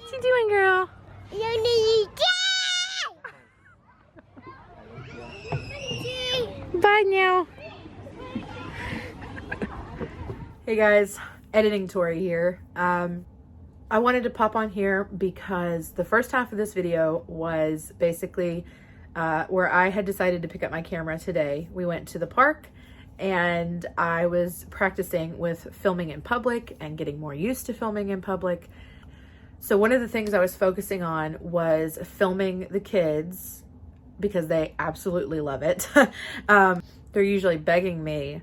What you doing, girl? Bye now. Hey guys, editing Tori here. I wanted to pop on here because the first half of this video was basically where I had decided to pick up my camera today. We went to the park and I was practicing with filming in public and getting more used to filming in public. So one of the things I was focusing on was filming the kids because they absolutely love it. They're usually begging me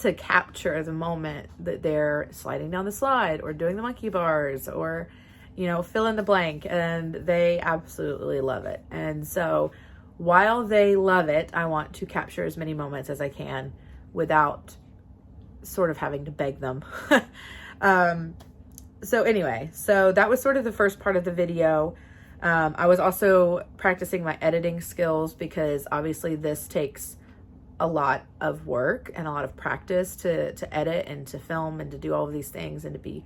to capture the moment that they're sliding down the slide or doing the monkey bars or, you know, fill in the blank, and they absolutely love it. And so while they love it, I want to capture as many moments as I can without sort of having to beg them. So anyway, so that was sort of the first part of the video. I was also practicing my editing skills because obviously this takes a lot of work and a lot of practice to edit and to film and to do all of these things and to be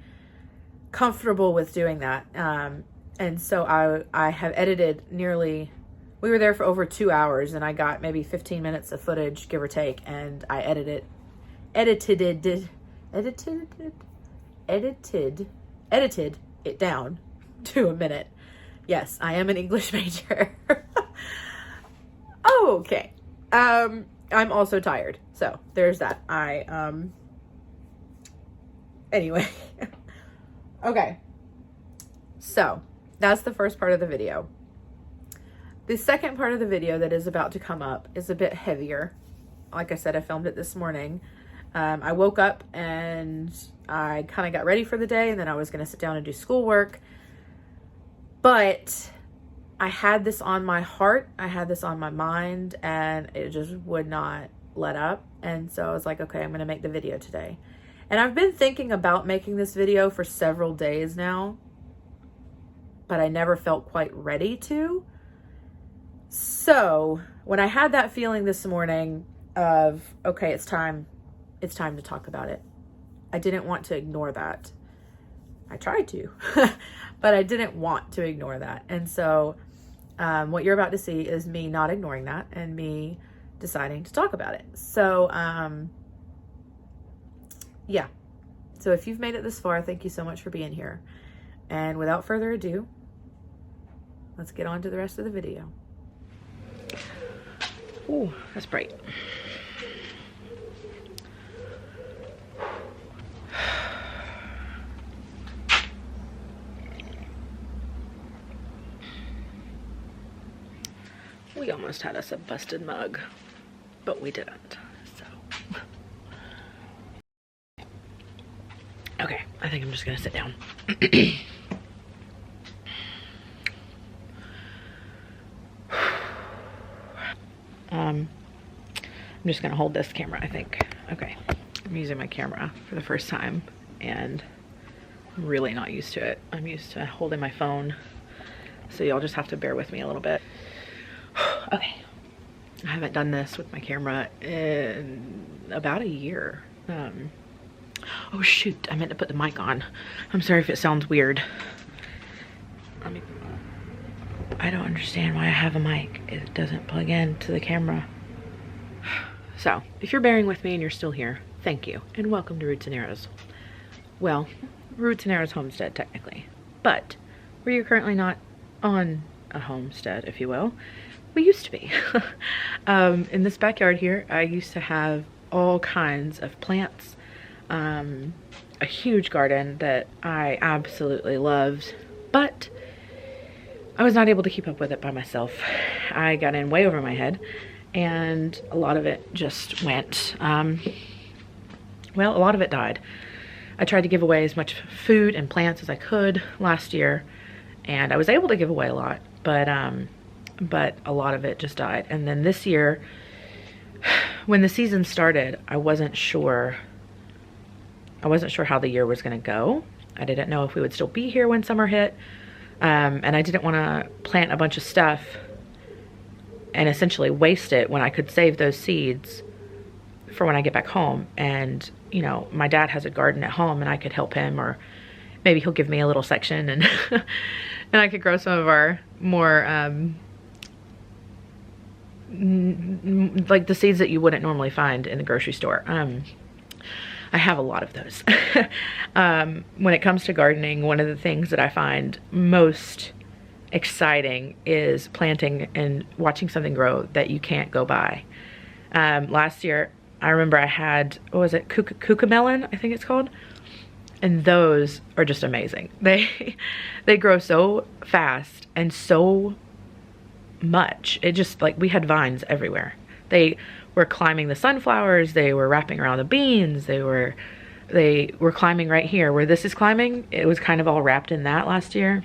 comfortable with doing that. And so I have edited we were there for over 2 hours and I got maybe 15 minutes of footage, give or take, and I edited it down to a minute. Yes, I am an English major. Okay. I'm also tired. So there's that. Anyway. Okay. So that's the first part of the video. The second part of the video that is about to come up is a bit heavier. Like I said, I filmed it this morning. I woke up and I kind of got ready for the day, and then I was going to sit down and do schoolwork. But I had this on my heart, I had this on my mind, and it just would not let up. And so I was like, okay, I'm going to make the video today. And I've been thinking about making this video for several days now, but I never felt quite ready to. So when I had that feeling this morning of, okay, it's time to talk about it, I didn't want to ignore that. I tried to, but I didn't want to ignore that. And so what you're about to see is me not ignoring that and me deciding to talk about it. So yeah. So if you've made it this far, thank you so much for being here. And without further ado, let's get on to the rest of the video. Ooh, that's bright. We almost had us a busted mug, but we didn't, so. Okay, I think I'm just gonna sit down. I'm just gonna hold this camera, I think. Okay, I'm using my camera for the first time, and I'm really not used to it. I'm used to holding my phone, so y'all just have to bear with me a little bit. Okay, I haven't done this with my camera in about a year. Oh shoot, I meant to put the mic on. I'm sorry if it sounds weird. I don't understand why I have a mic. It doesn't plug in to the camera. So, if you're bearing with me and you're still here, thank you, and welcome to Roots and Arrows. Well, Roots and Arrows homestead technically, but where you're currently not on a homestead, if you will. We used to be. In this backyard here, I used to have all kinds of plants, a huge garden that I absolutely loved, but I was not able to keep up with it by myself. I got in way over my head, and a lot of it just went, well, a lot of it died. I tried to give away as much food and plants as I could last year, and I was able to give away a lot, but a lot of it just died. And then this year, when the season started, I wasn't sure how the year was going to go. I didn't know if we would still be here when summer hit, and I didn't want to plant a bunch of stuff and essentially waste it when I could save those seeds for when I get back home. And you know, my dad has a garden at home and I could help him, or maybe he'll give me a little section and and I could grow some of our more like the seeds that you wouldn't normally find in the grocery store. I have a lot of those. When it comes to gardening, one of the things that I find most exciting is planting and watching something grow that you can't go buy. Last year, I remember I had, what was it, cucamelon, I think it's called. And those are just amazing. They grow so fast and so much. It just, like, we had vines everywhere. They were climbing the sunflowers, they were wrapping around the beans, they were climbing right here where this is climbing. It was kind of all wrapped in that last year.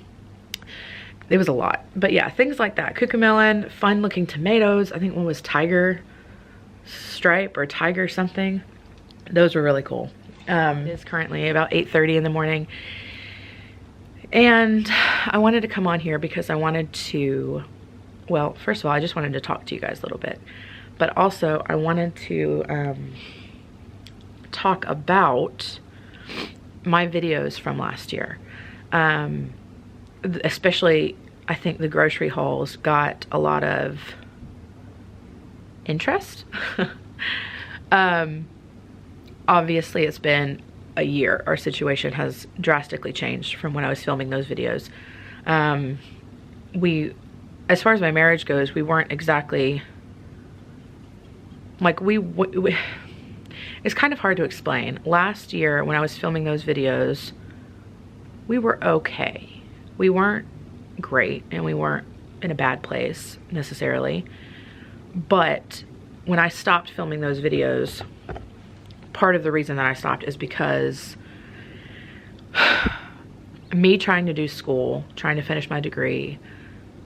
It was a lot. But yeah, things like that. Cucamelon, fun looking tomatoes. I think one was tiger stripe or tiger something. Those were really cool. It's currently about 8:30 in the morning. And I wanted to come on here because I wanted to, well, first of all, I just wanted to talk to you guys a little bit. But also I wanted to talk about my videos from last year. Especially, I think the grocery hauls got a lot of interest. Obviously it's been a year. Our situation has drastically changed from when I was filming those videos. As far as my marriage goes, we weren't exactly, like, it's kind of hard to explain. Last year when I was filming those videos, we were okay. We weren't great and we weren't in a bad place necessarily. But when I stopped filming those videos, part of the reason that I stopped is because me trying to do school, trying to finish my degree,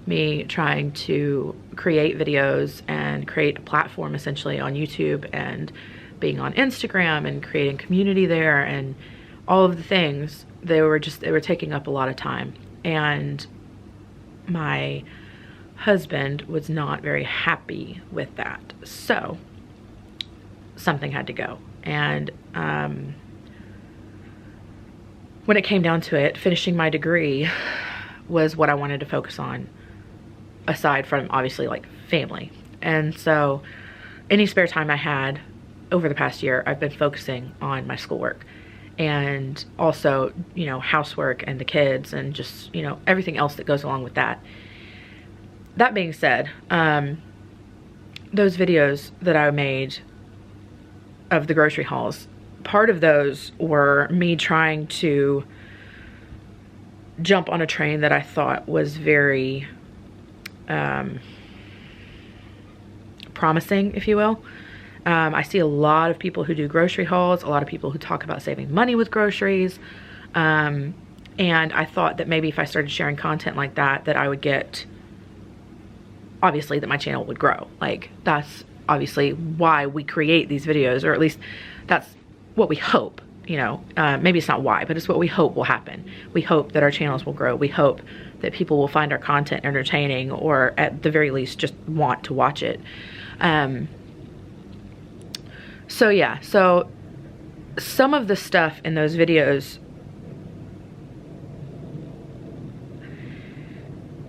me trying to create videos and create a platform essentially on YouTube and being on Instagram and creating community there and all of the things, they were taking up a lot of time. And my husband was not very happy with that. So something had to go. And when it came down to it, finishing my degree was what I wanted to focus on, aside from obviously like family. And so any spare time I had over the past year, I've been focusing on my schoolwork and also, you know, housework and the kids and just, you know, everything else that goes along with that. That being said, those videos that I made of the grocery hauls, part of those were me trying to jump on a train that I thought was very promising, if you will. I see a lot of people who do grocery hauls, a lot of people who talk about saving money with groceries. And I thought that maybe if I started sharing content like that, that I would get, obviously that my channel would grow. Like, that's obviously why we create these videos, or at least that's what we hope, you know. Maybe it's not why, but it's what we hope will happen. We hope that our channels will grow. We hope that people will find our content entertaining, or at the very least just want to watch it. So yeah, so some of the stuff in those videos,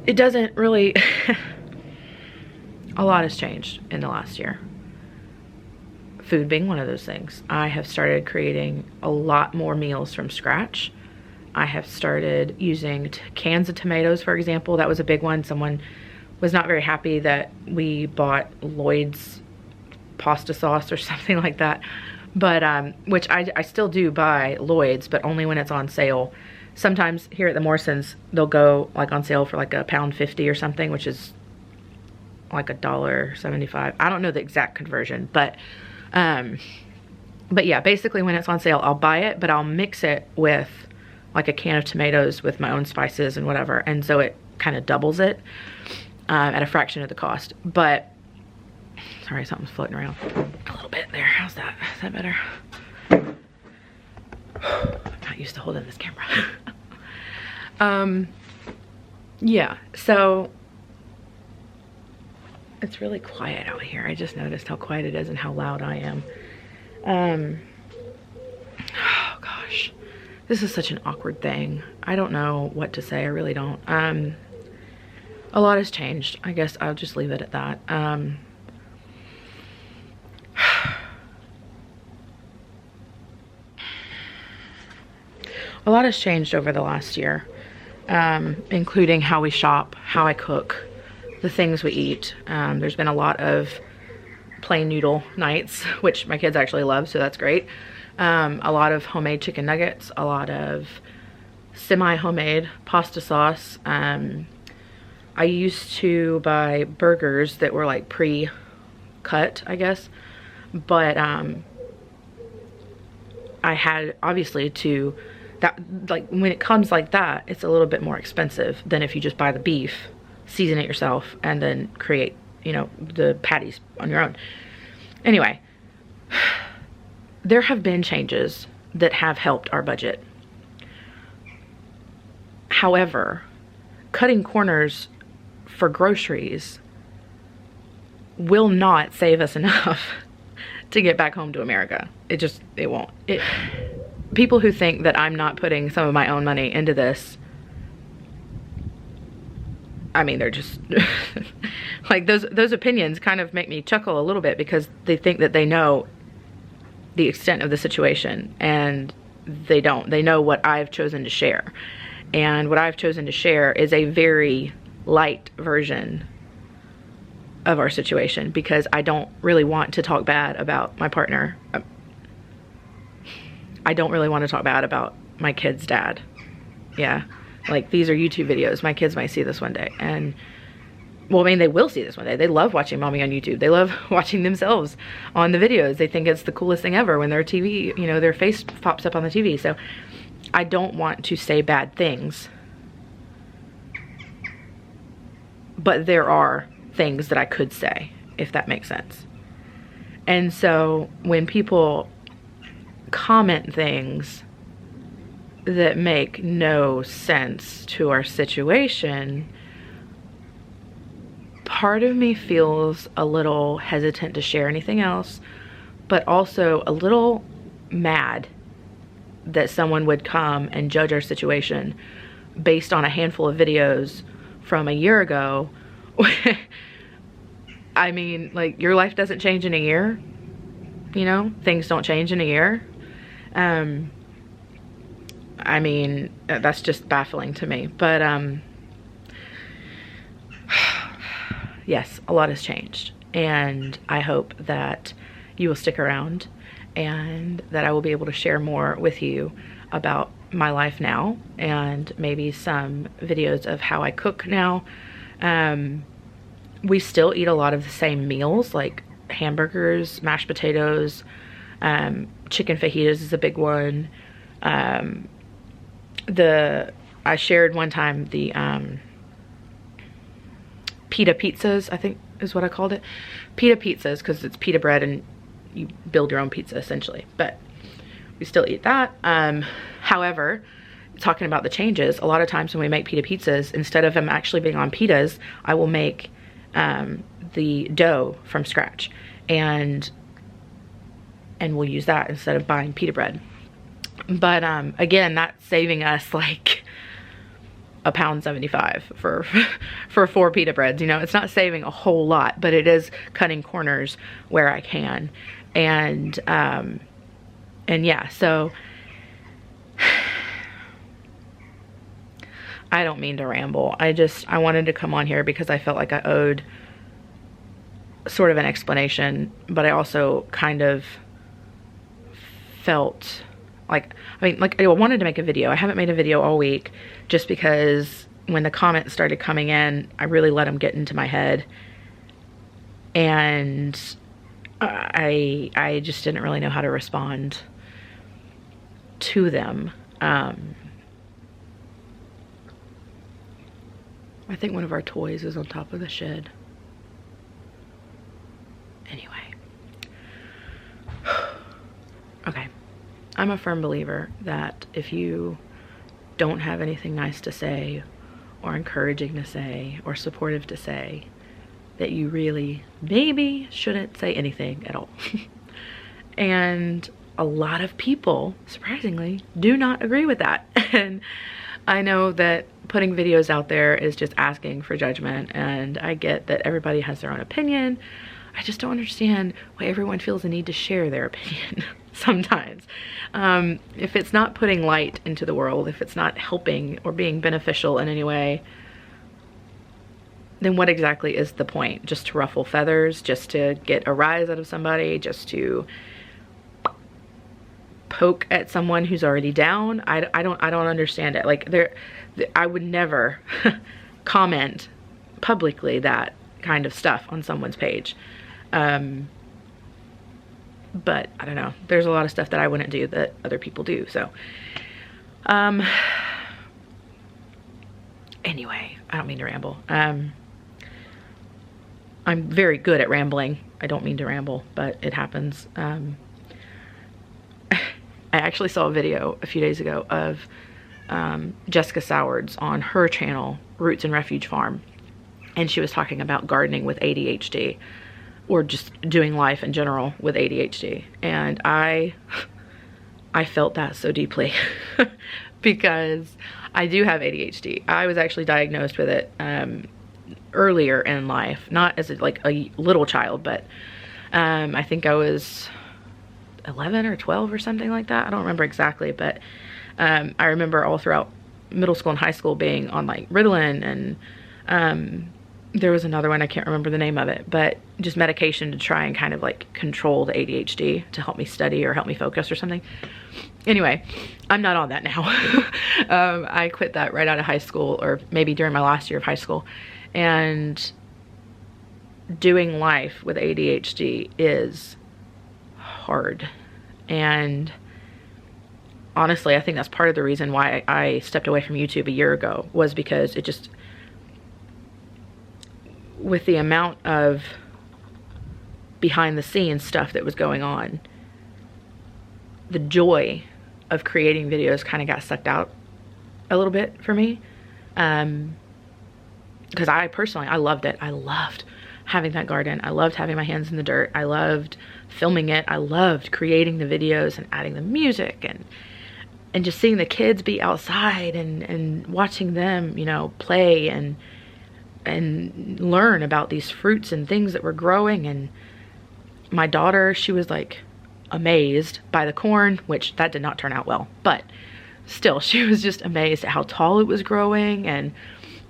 it doesn't really, a lot has changed in the last year. Food being one of those things. I have started creating a lot more meals from scratch. I have started using cans of tomatoes, for example. That was a big one. Someone was not very happy that we bought Lloyd's pasta sauce or something like that, but which I still do buy Lloyd's, but only when it's on sale. Sometimes here at the Morrisons they'll go like on sale for like £1.50 or something, which is like $1.75. I don't know the exact conversion, but yeah, basically when it's on sale I'll buy it, but I'll mix it with like a can of tomatoes with my own spices and whatever, and so it kind of doubles it at a fraction of the cost. But sorry, something's floating around a little bit there. How's that? Is that better? I'm not used to holding this camera. Yeah, so it's really quiet out here. I just noticed how quiet it is and how loud I am. Oh gosh, this is such an awkward thing. I don't know what to say. I really don't. A lot has changed. I guess I'll just leave it at that. A lot has changed over the last year, including how we shop, how I cook, the things we eat. There's been a lot of plain noodle nights, which my kids actually love, so that's great. A lot of homemade chicken nuggets, a lot of semi-homemade pasta sauce. I used to buy burgers that were like pre-cut, I guess, but I had obviously to, that, like, when it comes like that, it's a little bit more expensive than if you just buy the beef, season it yourself, and then create, you know, the patties on your own. Anyway, there have been changes that have helped our budget. However, cutting corners for groceries will not save us enough to get back home to America. It won't. People who think that I'm not putting some of my own money into this, I mean, they're just like, those opinions kind of make me chuckle a little bit, because they think that they know the extent of the situation, and they don't. They know what I've chosen to share, and what I've chosen to share is a very light version of our situation, because I don't really want to talk bad about my partner. I don't really want to talk bad about my kid's dad. Yeah, like, these are YouTube videos. My kids might see this one day, and well, I mean, they will see this one day. They love watching mommy on YouTube. They love watching themselves on the videos. They think it's the coolest thing ever when their TV, you know, their face pops up on the TV. So I don't want to say bad things, but there are things that I could say, if that makes sense. And so when people comment things that make no sense to our situation, part of me feels a little hesitant to share anything else, but also a little mad that someone would come and judge our situation based on a handful of videos from a year ago. I mean, like, your life doesn't change in a year, you know? Things don't change in a year. I mean, that's just baffling to me. But yes, a lot has changed, and I hope that you will stick around, and that I will be able to share more with you about my life now, and maybe some videos of how I cook now. We still eat a lot of the same meals, like hamburgers, mashed potatoes, chicken fajitas is a big one. I shared one time the pita pizzas, I think is what I called it. Pita pizzas, because it's pita bread and you build your own pizza essentially, but we still eat that. However, talking about the changes, a lot of times when we make pita pizzas, instead of them actually being on pitas, I will make the dough from scratch, and we'll use that instead of buying pita bread. But again, that's saving us like £1.75 for 4 pita breads. You know, it's not saving a whole lot, but it is cutting corners where I can. And yeah, so I don't mean to ramble. I wanted to come on here because I felt like I owed sort of an explanation, but I also kind of felt like, I wanted to make a video. I haven't made a video all week just because when the comments started coming in, I really let them get into my head. And I just didn't really know how to respond to them. I think one of our toys is on top of the shed. Anyway. Okay. I'm a firm believer that if you don't have anything nice to say, or encouraging to say, or supportive to say, that you really maybe shouldn't say anything at all. And a lot of people, surprisingly, do not agree with that. And I know that putting videos out there is just asking for judgment, and I get that everybody has their own opinion. I just don't understand why everyone feels the need to share their opinion sometimes. If it's not putting light into the world, if it's not helping or being beneficial in any way, then what exactly is the point? Just to ruffle feathers, just to get a rise out of somebody, just to poke at someone who's already down? I don't understand it. Like, I would never comment publicly that kind of stuff on someone's page. But I don't know, there's a lot of stuff that I wouldn't do that other people do. So anyway, I don't mean to ramble. I'm very good at rambling. I don't mean to ramble, but it happens. I actually saw a video a few days ago of Jessica Soward's on her channel, Roots and Refuge Farm. And she was talking about gardening with ADHD, or just doing life in general with ADHD. And I felt that so deeply because I do have ADHD. I was actually diagnosed with it earlier in life, not as like a little child, but I think I was 11 or 12 or something like that. I don't remember exactly, but I remember all throughout middle school and high school being on like Ritalin, and there was another one, I can't remember the name of it, but just medication to try and kind of like control the ADHD to help me study or help me focus or something. Anyway, I'm not on that now. I quit that right out of high school, or maybe during my last year of high school. And doing life with ADHD is hard. And honestly, I think that's part of the reason why I stepped away from YouTube a year ago, was because it just, with the amount of behind the scenes stuff that was going on, the joy of creating videos kind of got sucked out a little bit for me. Because I personally, I loved it. I loved having that garden. I loved having my hands in the dirt. I loved filming it. I loved creating the videos and adding the music, and just seeing the kids be outside and watching them, you know, play and learn about these fruits and things that were growing. And my daughter, she was like amazed by the corn, which that did not turn out well, but still, she was just amazed at how tall it was growing, and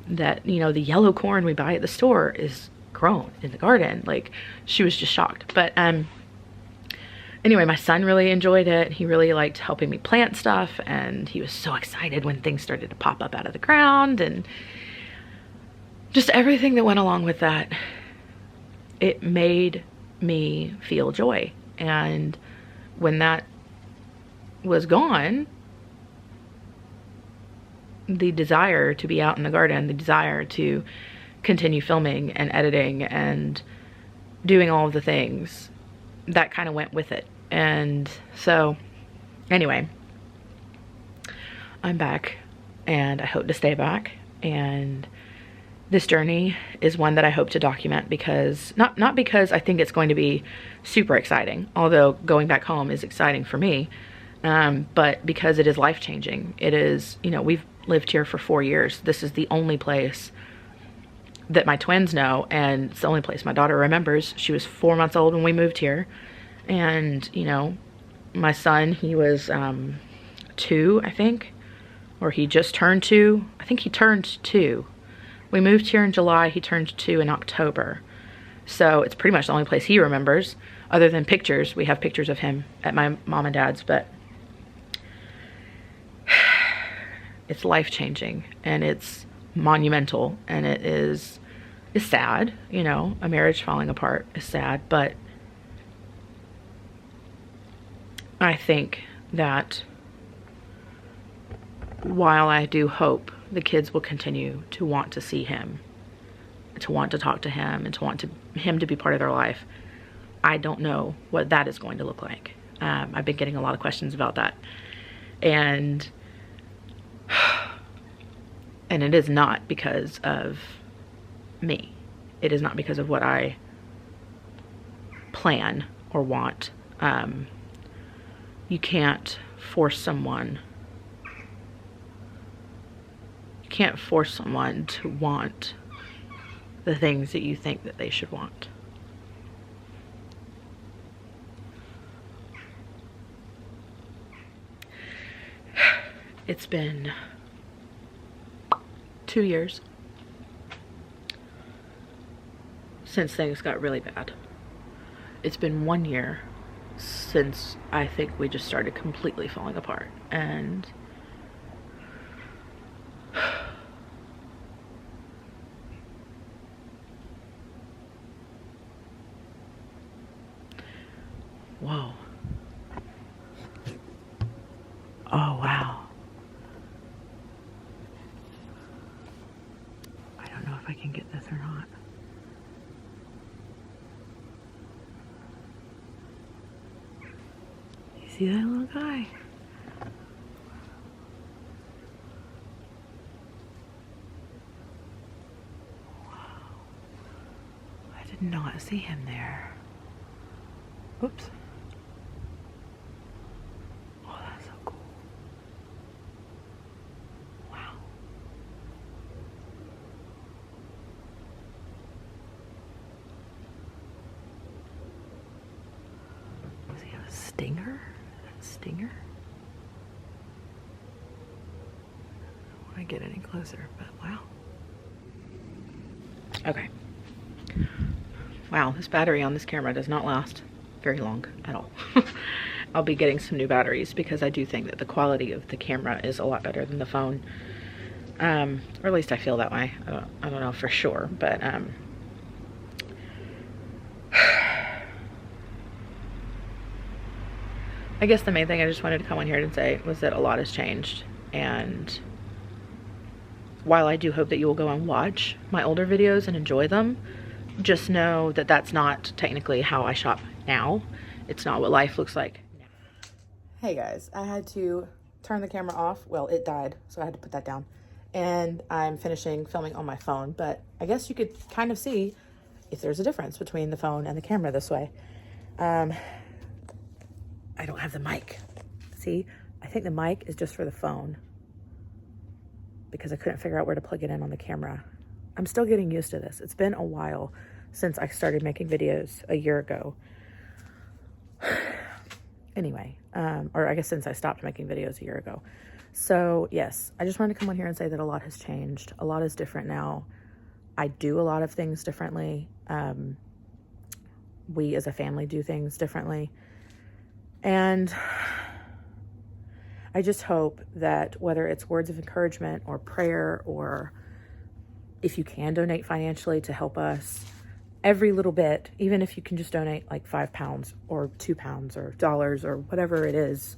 that, you know, the yellow corn we buy at the store is grown in the garden. Like, she was just shocked. But anyway, my son really enjoyed it. He really liked helping me plant stuff, and he was so excited when things started to pop up out of the ground, and just everything that went along with that. It made me feel joy. And when that was gone, the desire to be out in the garden, the desire to continue filming and editing and doing all of the things, that kind of went with it. And so anyway, I'm back, and I hope to stay back. And this journey is one that I hope to document, because not because I think it's going to be super exciting, although going back home is exciting for me, but because it is life-changing. It is, you know, we've lived here for 4 years. This is the only place that my twins know, and it's the only place my daughter remembers. She was 4 months old when we moved here, and, you know, my son, he was 2, I think, or he just turned 2. I think he turned 2. We moved here in July. He turned 2 in October. So it's pretty much the only place he remembers, other than pictures. We have pictures of him at my mom and dad's, but it's life-changing, and it's monumental, and it's sad, you know. A marriage falling apart is sad, but I think that while I do hope the kids will continue to want to see him, to want to talk to him, and to want him to be part of their life, I don't know what that is going to look like. I've been getting a lot of questions about that, and it is not because of me. It is not because of what I plan or want. You can't force someone. You can't force someone to want the things that you think that they should want. It's been 2 years since things got really bad. It's been 1 year since I think we just started completely falling apart. And whoa. Oh, wow. I don't know if I can get this or not. You see that little guy? Wow. I did not see him there. Oops. Oh, that's so cool. Wow. Does he have a stinger? Stinger? I don't want to get any closer, but wow. Okay. Wow, this battery on this camera does not last very long at all. I'll be getting some new batteries because I do think that the quality of the camera is a lot better than the phone. Or at least I feel that way. I don't know for sure, but I guess the main thing I just wanted to come on here and say was that a lot has changed. And while I do hope that you will go and watch my older videos and enjoy them, just know that that's not technically how I shop now. It's not what life looks like now. Hey guys, I had to turn the camera off. Well, it died, so I had to put that down. And I'm finishing filming on my phone, but I guess you could kind of see if there's a difference between the phone and the camera this way. I don't have the mic. See, I think the mic is just for the phone because I couldn't figure out where to plug it in on the camera. I'm still getting used to this. It's been a while since I started making videos a year ago. Anyway, or I guess since I stopped making videos a year ago. So yes, I just wanted to come on here and say that a lot has changed. A lot is different now. I do a lot of things differently. We as a family do things differently. And I just hope that whether it's words of encouragement or prayer, or if you can donate financially to help us, every little bit, even if you can just donate like £5 or £2 or dollars or whatever it is.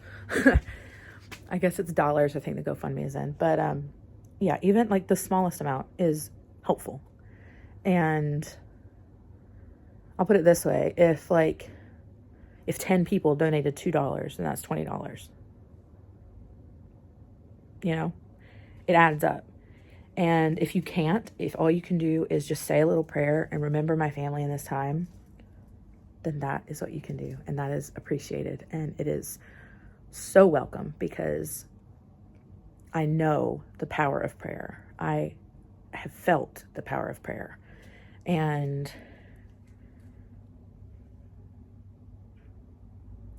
I guess it's dollars. I think the GoFundMe is in, but yeah, even like the smallest amount is helpful. And I'll put it this way. If 10 people donated $2, then that's $20. You know, it adds up. And if you can't, if all you can do is just say a little prayer and remember my family in this time, then that is what you can do. And that is appreciated. And it is so welcome because I know the power of prayer. I have felt the power of prayer. And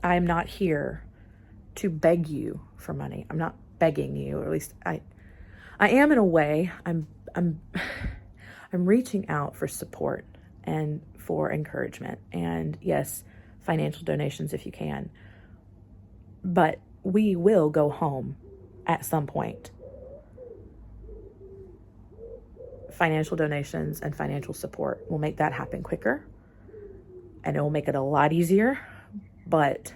I'm not here to beg you for money. I'm not begging you, or at least I am in a way. I'm reaching out for support and for encouragement, and yes, financial donations if you can. But we will go home at some point. Financial donations and financial support will make that happen quicker, and it will make it a lot easier, but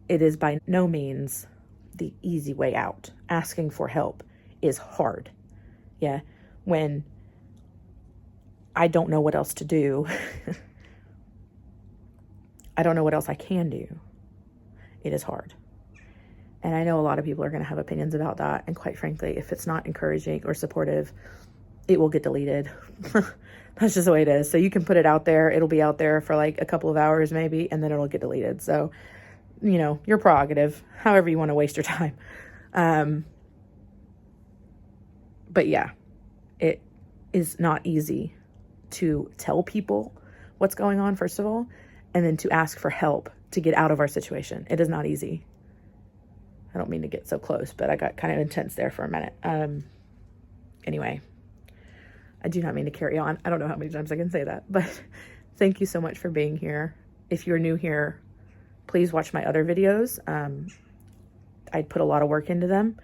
it is by no means the easy way out. Asking for help is hard. Yeah. When I don't know what else to do, I don't know what else I can do. It is hard. And I know a lot of people are going to have opinions about that. And quite frankly, if it's not encouraging or supportive, it will get deleted. That's just the way it is. So you can put it out there. It'll be out there for like a couple of hours maybe, and then it'll get deleted. So you know, your prerogative, however you want to waste your time. But yeah, it is not easy to tell people what's going on, first of all, and then to ask for help to get out of our situation. It is not easy. I don't mean to get so close, but I got kind of intense there for a minute. Anyway, I do not mean to carry on. I don't know how many times I can say that, but thank you so much for being here. If you're new here, please watch my other videos. I put a lot of work into them.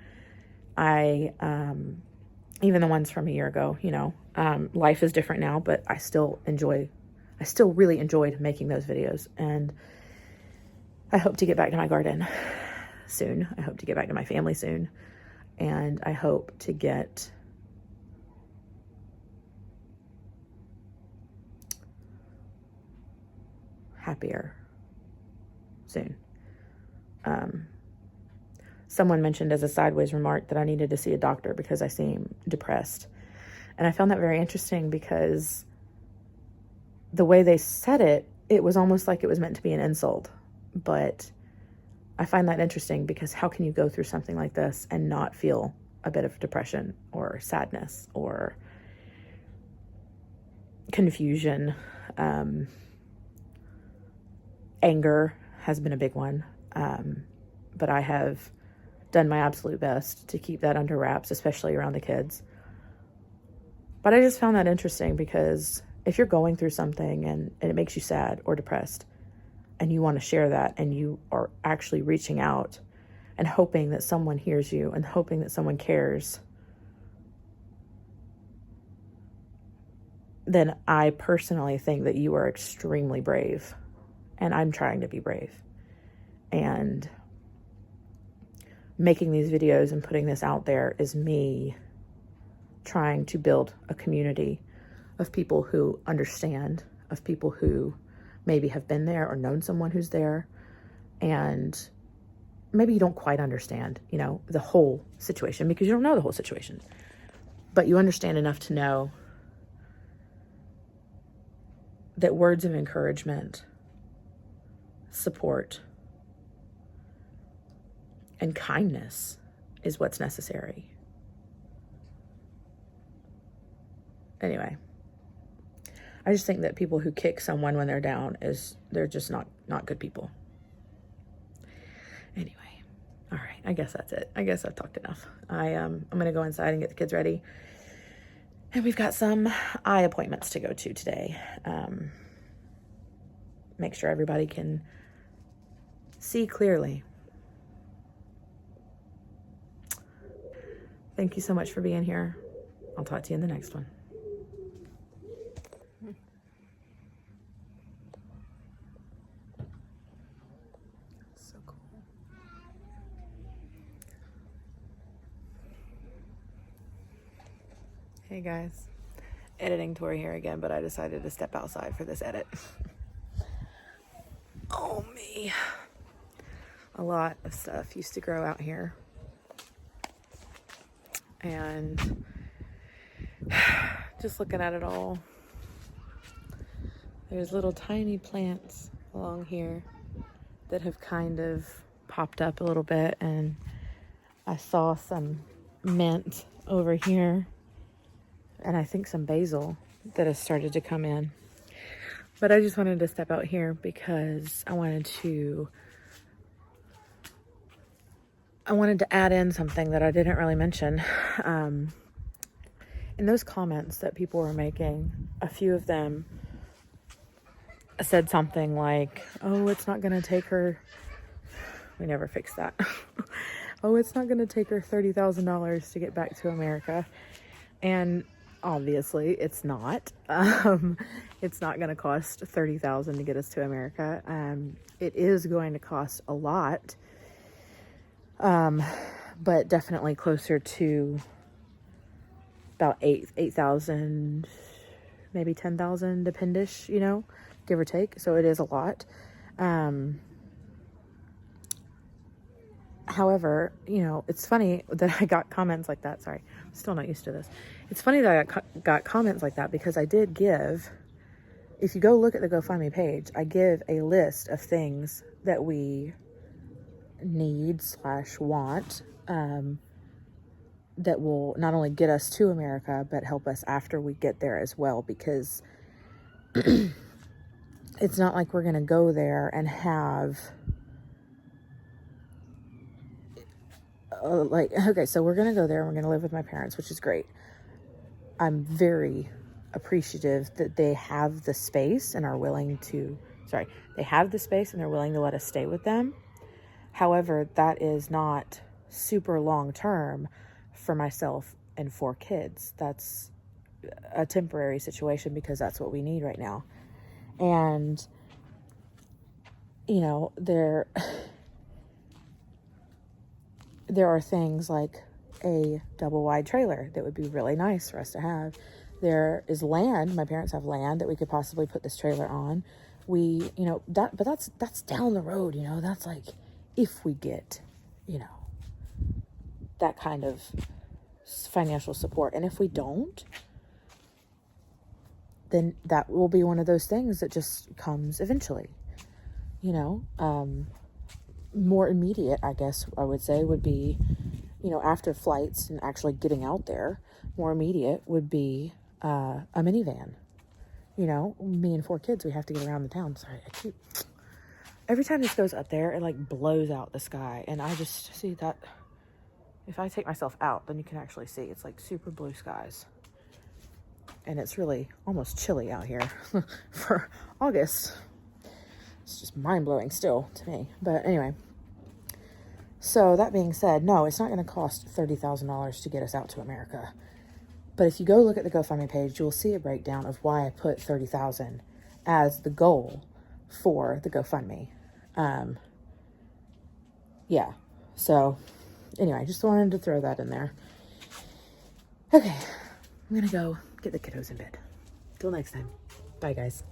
Even the ones from a year ago, you know, life is different now, but I still really enjoyed making those videos. And I hope to get back to my garden soon. I hope to get back to my family soon. And I hope to get happier soon. Someone mentioned as a sideways remark that I needed to see a doctor because I seem depressed. And I found that very interesting because the way they said it, it was almost like it was meant to be an insult. But I find that interesting because how can you go through something like this and not feel a bit of depression or sadness or confusion? Anger has been a big one. But I have done my absolute best to keep that under wraps, especially around the kids. But I just found that interesting because if you're going through something and it makes you sad or depressed and you want to share that and you are actually reaching out and hoping that someone hears you and hoping that someone cares, then I personally think that you are extremely brave. And I'm trying to be brave. And making these videos and putting this out there is me trying to build a community of people who understand, of people who maybe have been there or known someone who's there. And maybe you don't quite understand, you know, the whole situation because you don't know the whole situation. But you understand enough to know that words of encouragement, support, and kindness is what's necessary. Anyway, I just think that people who kick someone when they're down they're just not good people. Anyway, all right, I guess that's it. I guess I've talked enough. I'm gonna go inside and get the kids ready. And we've got some eye appointments to go to today. Make sure everybody can see clearly. Thank you so much for being here. I'll talk to you in the next one. So cool. Hey guys, editing tour here again, but I decided to step outside for this edit. Oh me. A lot of stuff used to grow out here. And just looking at it all, there's little tiny plants along here that have kind of popped up a little bit, and I saw some mint over here and I think some basil that has started to come in. But I just wanted to step out here because I wanted to add in something that I didn't really mention. In those comments that people were making, a few of them said something like, oh, it's not going to take her, we never fixed that. Oh, it's not going to take her $30,000 to get back to America. And obviously it's not. It's not going to cost $30,000 to get us to America. It is going to cost a lot. But definitely closer to about 8,000, maybe 10,000 dependish, you know, give or take. So it is a lot. However, you know, it's funny that I got comments like that. Sorry, I'm still not used to this. It's funny that I got comments like that because I did give, if you go look at the GoFundMe page, I give a list of things that we need / want, that will not only get us to America, but help us after we get there as well, because it's not like we're going to go there and have okay, so we're going to go there and we're going to live with my parents, which is great. I'm very appreciative that they have the space and are willing to, they have the space and they're willing to let us stay with them. However, that is not super long term for myself and 4 kids. That's a temporary situation because that's what we need right now. And, you know, there are things like a double wide trailer that would be really nice for us to have. There is land. My parents have land that we could possibly put this trailer on. We, you know, but that's down the road, you know, that's like if we get, you know, that kind of financial support. And if we don't, then that will be one of those things that just comes eventually, you know. More immediate, I guess I would say, would be, you know, after flights and actually getting out there, more immediate would be a minivan. You know, me and 4 kids, we have to get around the town. Sorry, every time this goes up there, it like blows out the sky. And I just see that if I take myself out, then you can actually see it's like super blue skies. And it's really almost chilly out here for August. It's just mind-blowing still to me. But anyway, so that being said, no, it's not going to cost $30,000 to get us out to America. But if you go look at the GoFundMe page, you'll see a breakdown of why I put $30,000 as the goal for the GoFundMe. Yeah. So anyway, just wanted to throw that in there. Okay, I'm going to go get the kiddos in bed. Till next time. Bye, guys.